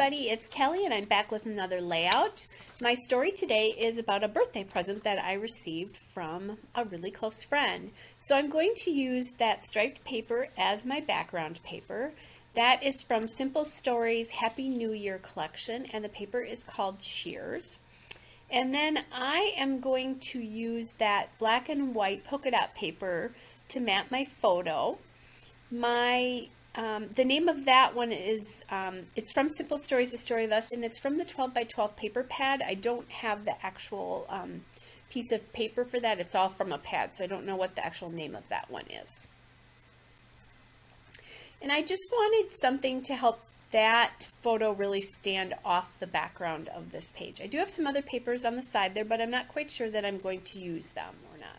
everybody, it's Kelly and I'm back with another layout. My story today is about a birthday present that I received from a really close friend. So I'm going to use that striped paper as my background paper. That is from Simple Stories Happy New Year collection, and the paper is called Cheers. And then I am going to use that black and white polka dot paper to map my photo. The name of that one is, it's from Simple Stories, A Story of Us, and it's from the 12 by 12 paper pad. I don't have the actual piece of paper for that. It's all from a pad, so I don't know what the actual name of that one is. And I just wanted something to help that photo really stand off the background of this page. I do have some other papers on the side there, but I'm not quite sure that I'm going to use them or not.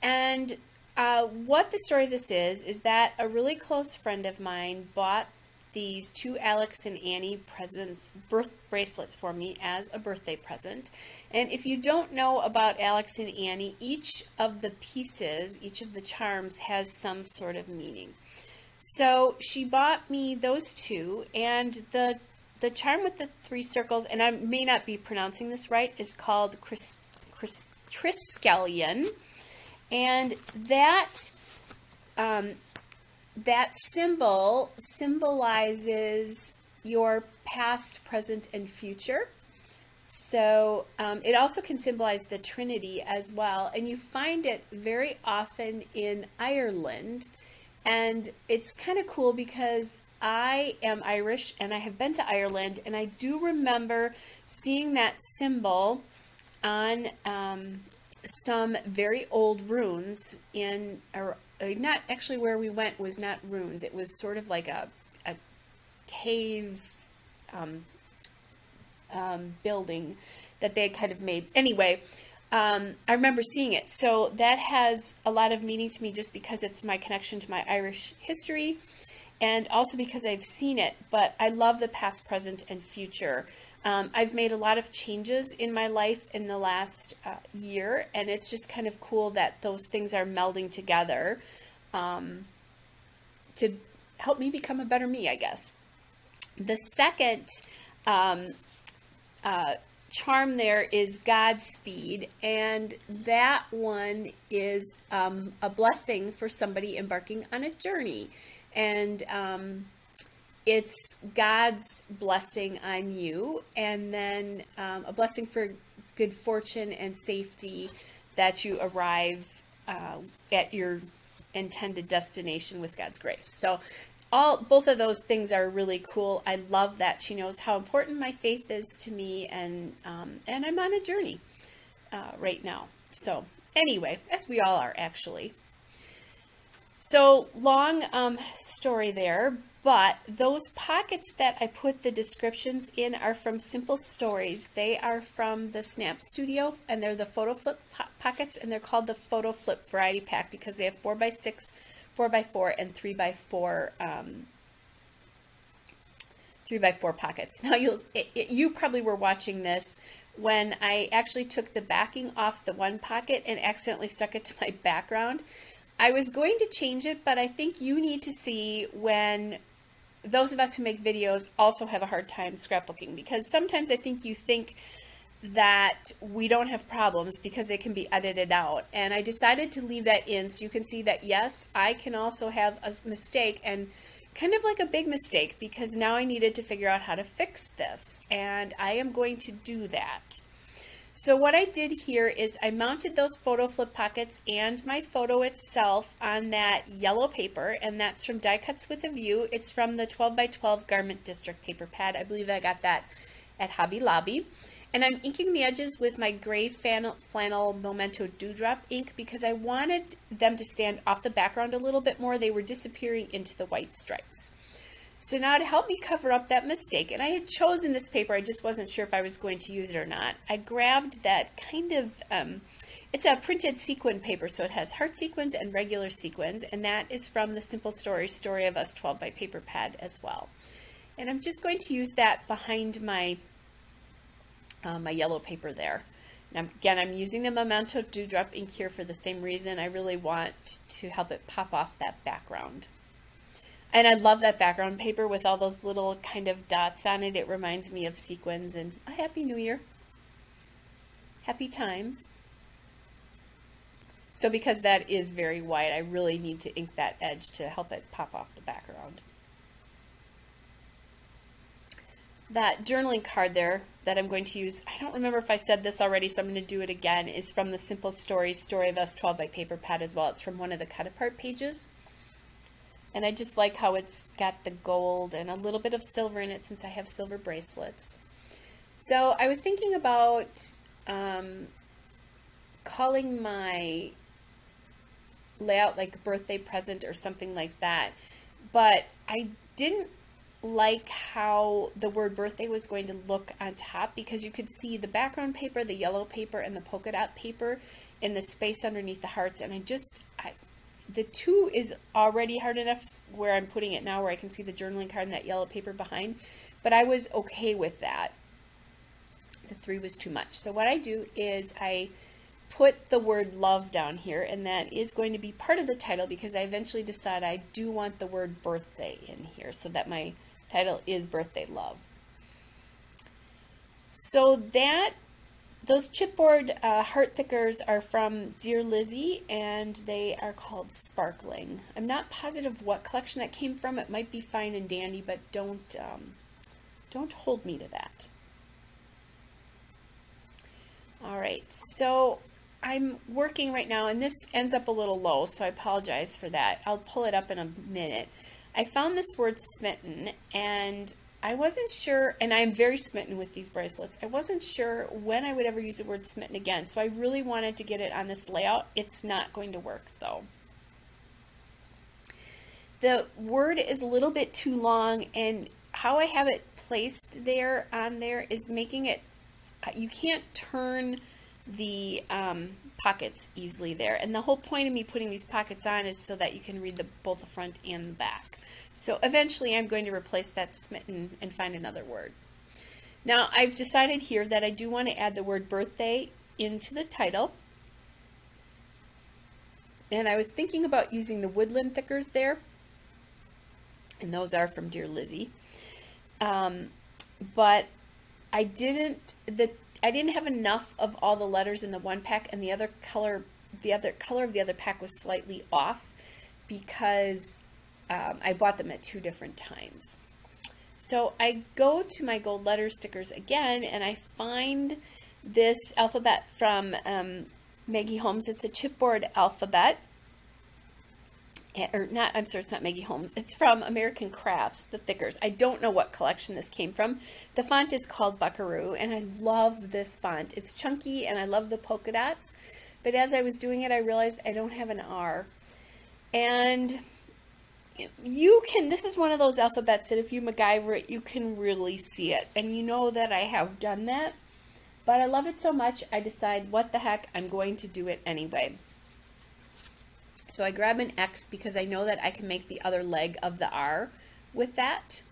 And what the story of this is that a really close friend of mine bought these two Alex and Annie birth bracelets for me as a birthday present. And if you don't know about Alex and Annie, each of the pieces, each of the charms has some sort of meaning. So she bought me those two, and the charm with the three circles, and I may not be pronouncing this right, is called Triskelion. And that symbol symbolizes your past, present, and future. So it also can symbolize the Trinity as well. And you find it very often in Ireland. And it's kind of cool because I am Irish and I have been to Ireland. And I do remember seeing that symbol on some very old runes in, or not actually where we went was not runes. It was sort of like a cave building that they had kind of made. Anyway, I remember seeing it. So that has a lot of meaning to me just because it's my connection to my Irish history and also because I've seen it. But I love the past, present, and future. I've made a lot of changes in my life in the last year, and it's just kind of cool that those things are melding together to help me become a better me, I guess. The second charm there is Godspeed, and that one is a blessing for somebody embarking on a journey. And it's God's blessing on you, and then a blessing for good fortune and safety that you arrive at your intended destination with God's grace. So both of those things are really cool. I love that she knows how important my faith is to me, and I'm on a journey right now. So anyway, as we all are actually. So long story there. But those pockets that I put the descriptions in are from Simple Stories. They are from the Snap Studio, and they're the Photo Flip pockets, and they're called the Photo Flip Variety Pack because they have 4x6, 4x4, and 3x4 3x4 pockets. Now you probably were watching this when I actually took the backing off the one pocket and accidentally stuck it to my background. I was going to change it, but I think you need to see when those of us who make videos also have a hard time scrapbooking, because sometimes I think you think that we don't have problems because it can be edited out. And I decided to leave that in so you can see that, yes, I can also have a mistake, and kind of like a big mistake, because now I needed to figure out how to fix this. And I am going to do that. So what I did here is I mounted those photo flip pockets and my photo itself on that yellow paper, and that's from Die Cuts with a View. It's from the 12 by 12 Garment District paper pad. I believe I got that at Hobby Lobby. And I'm inking the edges with my gray flannel Memento Dewdrop ink because I wanted them to stand off the background a little bit more. They were disappearing into the white stripes. So now to help me cover up that mistake, and I had chosen this paper, I just wasn't sure if I was going to use it or not. I grabbed that kind of, it's a printed sequin paper, so it has heart sequins and regular sequins, and that is from the Simple Stories Story of Us 12 by paper pad as well. And I'm just going to use that behind my, my yellow paper there. And again, I'm using the Memento Dewdrop ink here for the same reason. I really want to help it pop off that background. And I love that background paper with all those little kind of dots on it. It reminds me of sequins, and a Happy New Year. Happy times. So because that is very white, I really need to ink that edge to help it pop off the background. That journaling card there that I'm going to use, I don't remember if I said this already, so I'm going to do it again, is from the Simple Stories Story of Us 12 by Paper Pad as well. It's from one of the cut apart pages. And I just like how it's got the gold and a little bit of silver in it since I have silver bracelets. So I was thinking about calling my layout like a birthday present or something like that. But I didn't like how the word birthday was going to look on top, because you could see the background paper, the yellow paper, and the polka dot paper in the space underneath the hearts. And the 2 is already hard enough where I'm putting it now, where I can see the journaling card and that yellow paper behind, but I was okay with that. The 3 was too much. So what I do is I put the word love down here, and that is going to be part of the title, because I eventually decide I do want the word birthday in here, so that my title is Birthday Love. So those chipboard heart thickers are from Dear Lizzie, and they are called Sparkling. I'm not positive what collection that came from. It might be Fine and Dandy, but don't hold me to that. All right, so I'm working right now, and this ends up a little low, so I apologize for that. I'll pull it up in a minute. I found this word smitten, and I wasn't sure, and I'm very smitten with these bracelets. I wasn't sure when I would ever use the word smitten again, so I really wanted to get it on this layout. It's not going to work, though. The word is a little bit too long, and how I have it placed there on there is making it, you can't turn the pockets easily there. And the whole point of me putting these pockets on is so that you can read both the front and the back. So eventually I'm going to replace that smitten and find another word. Now I've decided here that I do want to add the word birthday into the title. And I was thinking about using the woodland thickers there. And those are from Dear Lizzie. But I didn't have enough of all the letters in the one pack, and the other color of the other pack was slightly off because I bought them at 2 different times. So I go to my gold letter stickers again, and I find this alphabet from Maggie Holmes. It's a chipboard alphabet. Or not, I'm sorry, it's not Maggie Holmes. It's from American Crafts, the thickers. I don't know what collection this came from. The font is called Buckaroo, and I love this font. It's chunky, and I love the polka dots. But as I was doing it, I realized I don't have an R. And this is one of those alphabets that if you MacGyver it, you can really see it. And you know that I have done that. But I love it so much, I decide, what the heck, I'm going to do it anyway. So I grab an X because I know that I can make the other leg of the R with that.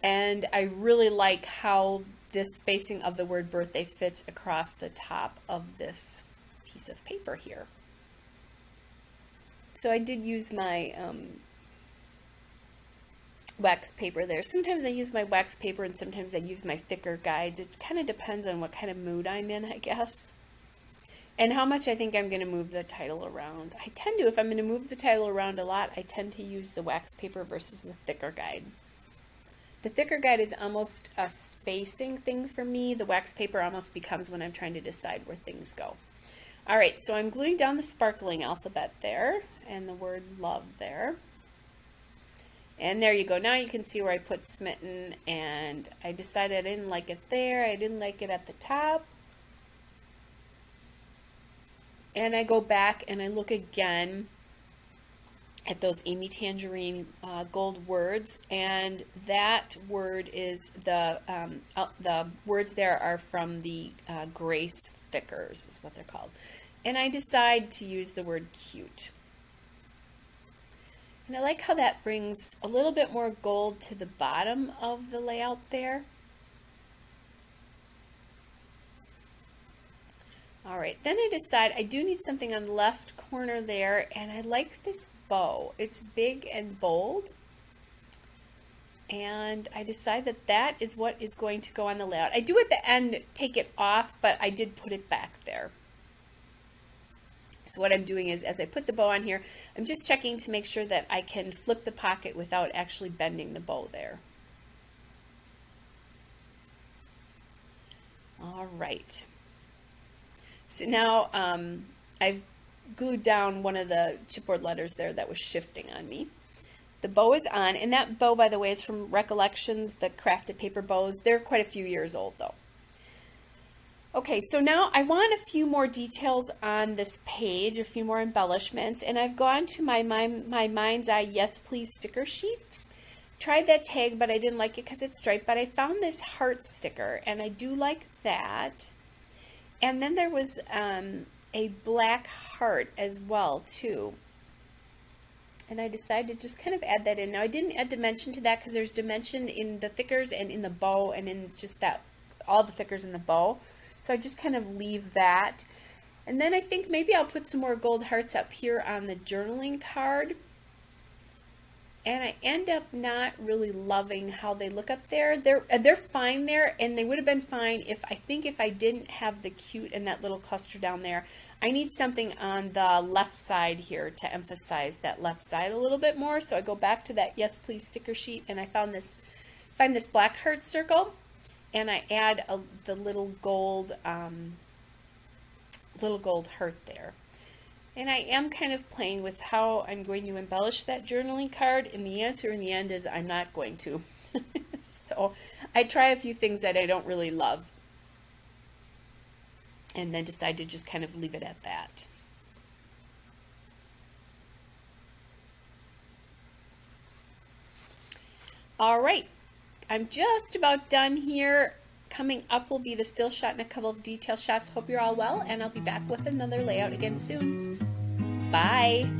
And I really like how this spacing of the word birthday fits across the top of this piece of paper here. So I did use my wax paper there. Sometimes I use my wax paper and sometimes I use my thicker guides. It kind of depends on what kind of mood I'm in, I guess. And how much I think I'm going to move the title around. I tend to, if I'm going to move the title around a lot, I tend to use the wax paper versus the thicker guide. The thicker guide is almost a spacing thing for me. The wax paper almost becomes when I'm trying to decide where things go. All right, so I'm gluing down the sparkling alphabet there and the word love there. And there you go. Now you can see where I put smitten, and I decided I didn't like it there. I didn't like it at the top. And I go back and I look again at those Amy Tangerine gold words, and that word is the words there are from the Grace thickers is what they're called. And I decide to use the word cute. And I like how that brings a little bit more gold to the bottom of the layout there. All right, then I decide I do need something on the left corner there, and I like this bow. It's big and bold, and I decide that that is what is going to go on the layout. I do at the end take it off, but I did put it back there. So what I'm doing is, as I put the bow on here, I'm just checking to make sure that I can flip the pocket without actually bending the bow there. All right. So now I've glued down one of the chipboard letters there that was shifting on me. The bow is on, and that bow, by the way, is from Recollections, the crafted paper bows. They're quite a few years old, though. Okay, so now I want a few more details on this page, a few more embellishments, and I've gone to my Mind's Eye Yes Please sticker sheets. Tried that tag, but I didn't like it because it's striped, but I found this heart sticker, and I do like that. And then there was a black heart as well, too. And I decided to just kind of add that in. Now, I didn't add dimension to that because there's dimension in the thickers and in the bow and in just that, all the thickers in the bow. So I just kind of leave that. And then I think maybe I'll put some more gold hearts up here on the journaling card. And I end up not really loving how they look up there. They're fine there, and they would have been fine if I didn't have the cute and that little cluster down there. I need something on the left side here to emphasize that left side a little bit more. So I go back to that Yes Please sticker sheet, and I find this black heart circle, and I add the little gold heart there. And I am kind of playing with how I'm going to embellish that journaling card, and the answer in the end is I'm not going to. So I try a few things that I don't really love, and then decide to just kind of leave it at that. All right, I'm just about done here. Coming up will be the still shot and a couple of detail shots. Hope you're all well, and I'll be back with another layout again soon. Bye.